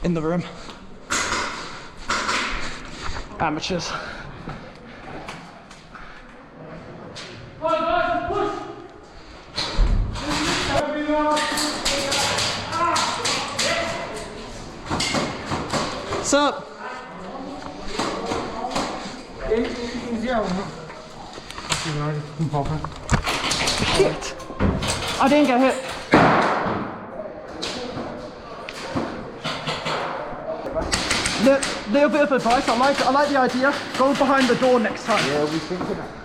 in the room. Amateurs. What's up? Shit! I didn't get hit. Little bit of advice. I like the idea. Go behind the door next time. Yeah, we thinking that.